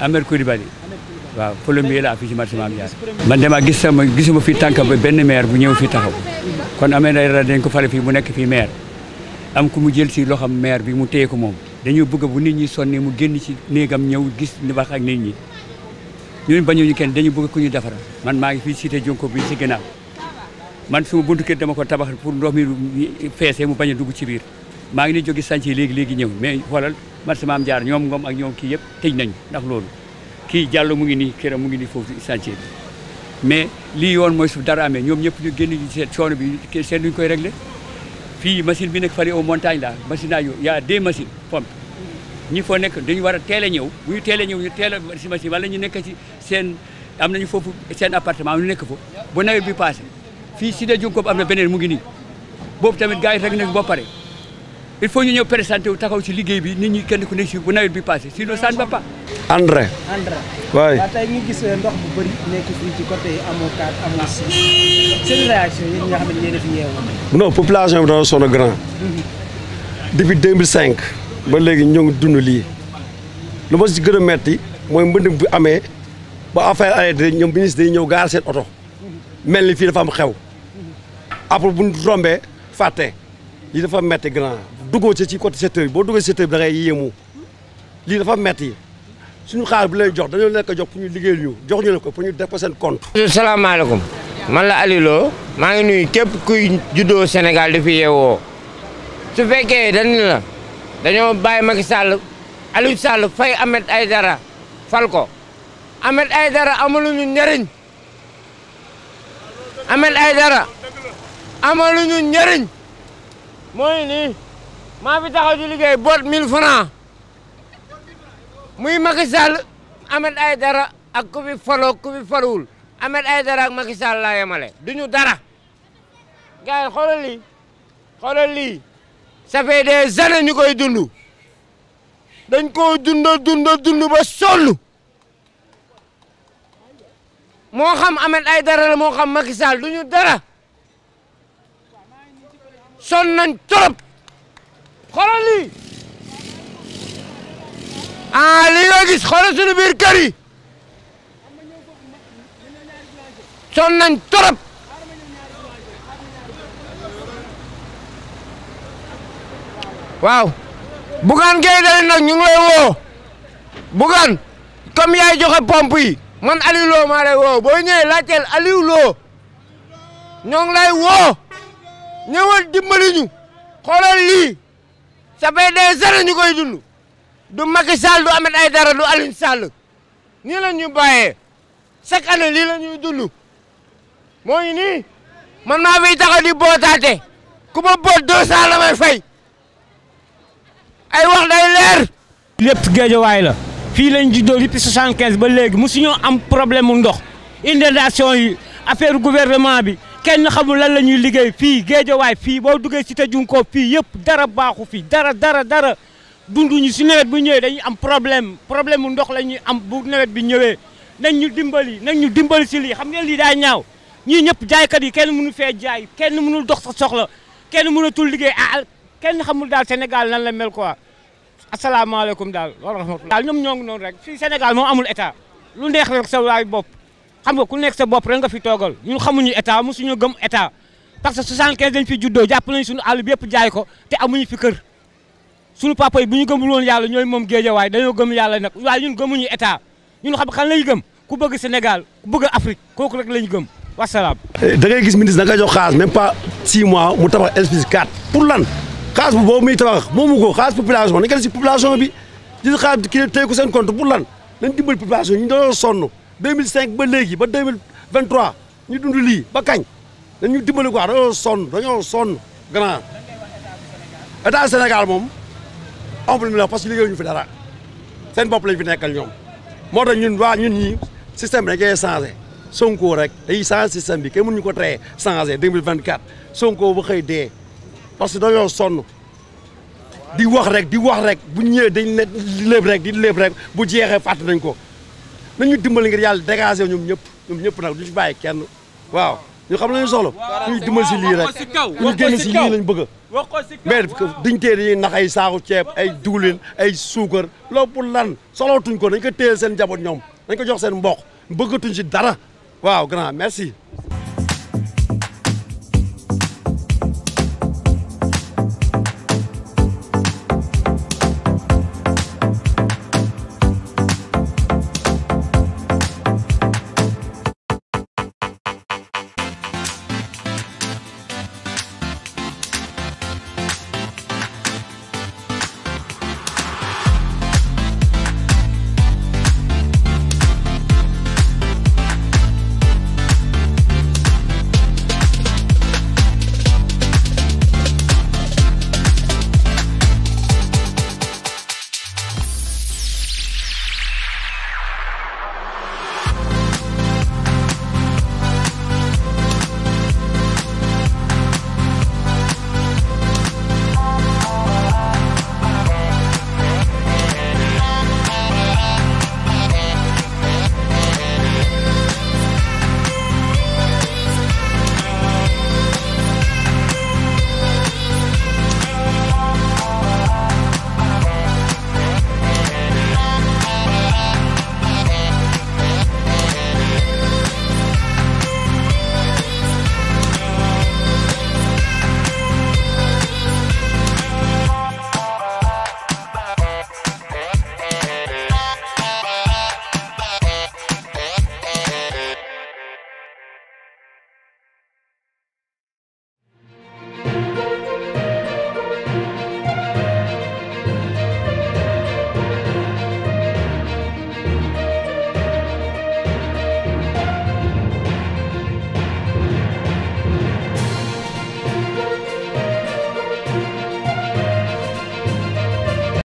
Ahmed Coulibaly waaw plombier la fii ci marché Mame Diarra. man dama gisuma fi tànk ba benn maire bu ñëw fi taxaw kon Ahmed Aïdara dañ ko fale fii mu nekk fii maire am ku mu jël si loxam maire bi mu téye ko moom dañoo bëgg bu nit ñi sonni mu génn ci néegam ñëw gis ni wax ak nit ñi ñun bañuñu kenn dañu bëgg ku ñu defara man maa ngi fii cité Jonko bi ci ginnaaw man suma buntu kër dama ko tabax pour ndox mi feesee mu bañ a dugg ci biir maa ngi ni jógi sànc léegi ñëw mais xoolal marché Mame Diarra ñoom ngoom ak ñoom kii yëpp tëj nañu ndax loolu kii Diallo mu ngi nii këram mu ngi nii foofu chantier bi mais lii yoon mooy su dara amee ñoom ñëpp ñu génn ñu seet coono bi seen duñ koy réglé fii machine bi nekk fari au montagne la machine a y a 2 machines pompe ñi foo nekk dañu war a teel a ñëw bu ñu teel a ñëw ñu teel a si machine wala ñu nekk ci seen am nañu foofu seen appartement ñu nekk fa bu nawet bi passé fii Cité Junkob am na beneen mu ngi nii boobu tamit gars yi rek nañ boo pare il faut ñu ñëw présenté wu taxaw ci liggéey bi nit ñi kenn ku nekk si bu nawet bi passé sinon ça ne va pas. André. waay waaw tey ñu gis ndox bu bëri nekk fii ci côté amoo 4 amoo 6 seen réaction yéen ñi nga xam ne yéen a fi yeewu. non population bi dañoo sonn grand. depuis 2005 ba léegi ñoo ngi dund lii lu ma si gën a metti mooy mbënd bu amee ba affaire arrêté ñoom ministre yi ñëw gaar seen oto mel ni fii dafa am xew après bu ñu rombee fàtte lii dafa metti grand duggoo ci côté secteur bi boo duggee secteur bi da ngay yéemu lii dafa metti suñu xaar bi lay jox dañoo nekk jox pour ñu liggéeyal ñu jox ñu ne ko pour ñu def ko seen compte. salaamaaleykum man la Aliou Lo maa ngi nuyu képp kuy juddoo Sénégal di fi yeewoo su fekkee dañoo bàyyi Macky Sall Aliou Sall fay Ahmed Aïdara fal ko Ahmed Aïdara amaluñu njëriñ Ahmed Aïdara amaluñu njëriñ mooy nii maa fi taxaw di liggéey boot 1000 francs muy Macky Sall Ahmed Aïdara ak ku fi faloo ku fi faluwul Ahmed Aïdara ak Macky Sall laa yemale duñu dara gars yi xoolal lii ça fait des années ñu koy dund dañ koo dund ba sonn moo xam Ahmed Aïdara la moo xam Macky Sall duñu dara sonn nañ trop xoolal lii lii nga gis xoolal suñu biir kër yi sonn nañ trop waaw Bougane Gueye Dany nag ñu ngi lay woo Bougane comme yaay joxe pompe yi man Aliou Lo maa lay woo boo ñëwee laajteel Aliou Lo ñoo ngi lay woo ñëwal dimbali ñu xoolal lii ça fait des années ñu koy dund du Macky Sall du Ahmed Aïdara du Aliou Sall nii la ñu bàyyee chaque année lii la ñuy dund moo ngi nii man maa fiy taxaw di bootaate ku ma boot 200 la may fay ay wax day leer. lépp Géejawaay la fii lañ juddoo depuis 75 ba léegi mosuñoo am problème mu ndox inondation yi affaire gouvernement bi kenn xamul lan la ñuy liggéey fii Géejawaay fii boo duggee Cité Junkob fii yëpp dara baaxu fi dara dunduñu si nawet bu ñëwee dañuy am problème mu ndox la ñuy am bu nawet bi ñëwee nañ ñu dimbali si lii xam ngeen lii daa ñaaw ñii ñëpp jaaykat yi kenn mënu fee jaay kenn mënul dox sa soxla kenn mënatul liggéey kenn xamul daal Sénégal nan la mel quoi asalaamaaleykum daal wa rahmatulah. daal ñoom ñoo ngi noonu rek fii Sénégal moom amul état lu neex rek sa waay bopp xam nga ku nekk sa bopp rek nga fi toogal ñun xamuñu état mosuñu gëm état parce que 75 dañ fi juddoo jàpp nañ suñu àll bi yëpp jaay ko te amuñu fi kër suñu papa yi bu ñu gëmul woon yàlla ñooy moom Géejawaay dañoo gëm yàlla nag waaye ñun gëmuñu état ñun xam kan lañu gëm ku bëgg Sénégal ku bëgg Afrique kooku rek lañu gëm wasalaam. da ngay gis ministre da nga jox xaalis même pas 6 mois mu tabax LPG 4 pour lan. xaalis bu boobu muy tabax moomu ko xaalis population nañu ko si population bi di xaalis kii tey ko seen compte pour lan nañ dimbali population ñu dañoo sonn 2005 ba léegi ba 2023 ñu dund lii ba kañ dañu dimbali quoi dañoo sonn grand état Sénégal moom amul mi la parce que liggéeyuñu fi dara seen bopp lañ fi nekkal ñoom moo tax ñun ñii système bi dañ koy changé Sonko rek day changé système bi kenn mënuñu ko tere changé 2024 Sonko ba xëy dee parce que dañoo sonn di wax rek bu ñëwee dañ ne léeb rek bu jeexee fàtte nañ ko nañu dimbali ngir yàlla dégager ñoom ñëpp nag duñu bàyyi kenn waaw ñu xam lañu soxla ku ñu dimbali si lii rek ku ñu génn si lii lañ bëgg mais diñ tee dañuy nax ay saaku ceeb ay diwlin ay suukar loolu pour lan soxlawatuñ ko dañ ko téye seen njaboot ñoom dañ ko jox seen mbokk bëggatuñ si dara waaw grand merci